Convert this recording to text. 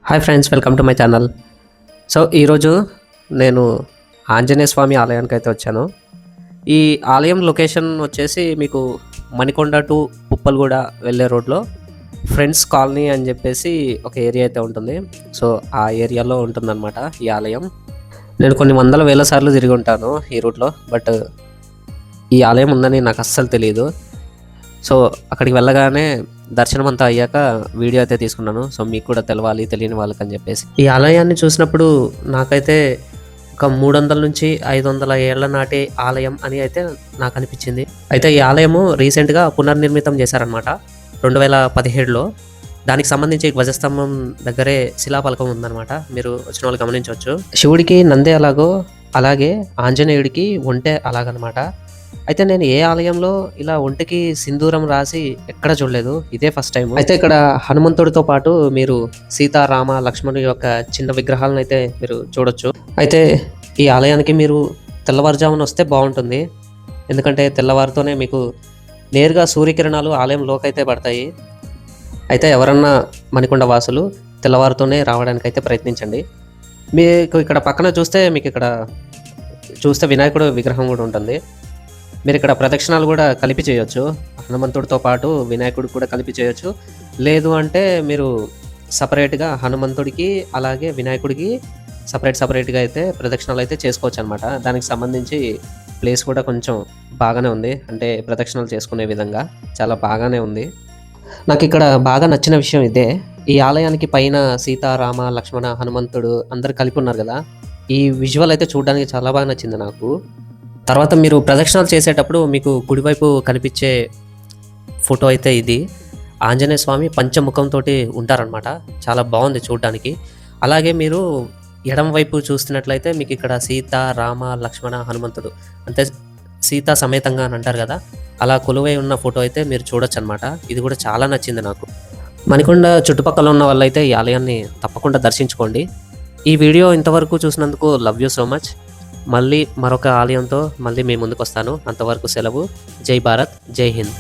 Hi friends, welcome to my channel. So ఈరోజు నేను ఆంజనేయ స్వామి ఆలయానికి అయితే వచ్చాను. ఈ ఆలయం లొకేషన్ వచ్చేసి మీకు మణికొండ టు పుప్పలగూడ వెళ్ళే రోడ్లో ఫ్రెండ్స్ కాలనీ అని చెప్పేసి ఒక ఏరియా అయితే ఉంటుంది. సో ఆ ఏరియాలో ఉంటుందన్నమాట ఈ ఆలయం. నేను కొన్ని వందల వేల సార్లు తిరిగి ఉంటాను ఈ రూట్లో, బట్ ఈ ఆలయం ఉందని నాకు అస్సలు తెలియదు. సో అక్కడికి వెళ్ళగానే దర్శనం అంతా అయ్యాక వీడియో అయితే తీసుకున్నాను. సో మీకు కూడా తెలవాలి, తెలియని వాళ్ళకి అని చెప్పేసి. ఈ ఆలయాన్ని చూసినప్పుడు నాకైతే ఒక 300 నుంచి 500 ఏళ్ల నాటి ఆలయం అని అయితే నాకు అనిపించింది. అయితే ఈ ఆలయము రీసెంట్గా పునర్నిర్మితం చేశారనమాట 2017లో. దానికి సంబంధించి ధ్వజస్తంభం దగ్గరే శిలాఫలకం ఉందన్నమాట. మీరు వచ్చిన వాళ్ళు గమనించవచ్చు. శివుడికి నందే అలాగో అలాగే ఆంజనేయుడికి ఒంటె అలాగనమాట. అయితే నేను ఏ ఆలయంలో ఇలా ఒంటికి సింధూరం రాసి ఎక్కడ చూడలేదు, ఇదే ఫస్ట్ టైం. అయితే ఇక్కడ హనుమంతుడితో పాటు మీరు సీత, రామ, లక్ష్మణుడి యొక్క చిన్న విగ్రహాలను అయితే మీరు చూడొచ్చు. అయితే ఈ ఆలయానికి మీరు తెల్లవారుజామున వస్తే బాగుంటుంది, ఎందుకంటే తెల్లవారితోనే మీకు నేరుగా సూర్యకిరణాలు ఆలయంలోకి అయితే పడతాయి. అయితే ఎవరన్నా మణికొండ వాసులు తెల్లవారుతోనే రావడానికి అయితే ప్రయత్నించండి. మీకు ఇక్కడ పక్కన చూస్తే మీకు ఇక్కడ చూస్తే వినాయకుడు విగ్రహం కూడా ఉంటుంది. మీరు ఇక్కడ ప్రదక్షిణాలు కూడా కలిపి చేయొచ్చు, హనుమంతుడితో పాటు వినాయకుడికి కూడా కలిపి చేయొచ్చు. లేదు అంటే మీరు సపరేట్గా హనుమంతుడికి అలాగే వినాయకుడికి సపరేట్గా అయితే ప్రదక్షిణాలు అయితే చేసుకోవచ్చు అనమాట. దానికి సంబంధించి ప్లేస్ కూడా కొంచెం బాగానే ఉంది, అంటే ప్రదక్షిణాలు చేసుకునే విధంగా చాలా బాగానే ఉంది. నాకు ఇక్కడ బాగా నచ్చిన విషయం ఇదే. ఈ ఆలయానికి పైన సీత, రామ, లక్ష్మణ, హనుమంతుడు అందరు కలిపి ఉన్నారు కదా. ఈ విజువల్ అయితే చూడడానికి చాలా బాగా నచ్చింది నాకు. తర్వాత మీరు ప్రదక్షిణాలు చేసేటప్పుడు మీకు కుడివైపు కనిపించే ఫోటో అయితే ఇది ఆంజనేయ స్వామి పంచముఖంతో ఉంటారనమాట. చాలా బాగుంది చూడడానికి. అలాగే మీరు ఎడమ వైపు చూస్తున్నట్లయితే మీకు ఇక్కడ సీత, రామ, లక్ష్మణ, హనుమంతుడు అంటే సీతా సమేతంగా అని అంటారు కదా, అలా కొలువై ఉన్న ఫోటో అయితే మీరు చూడొచ్చు అనమాట. ఇది కూడా చాలా నచ్చింది నాకు. మణికొండ చుట్టుపక్కల ఉన్న వాళ్ళైతే ఈ ఆలయాన్ని తప్పకుండా దర్శించుకోండి. ఈ వీడియో ఇంతవరకు చూసినందుకు లవ్ యూ సో మచ్. మళ్ళీ మరొక ఆలయంతో మళ్ళీ మీ ముందుకు వస్తాను. అంతవరకు సెలవు. జై భారత్, జై హింద్.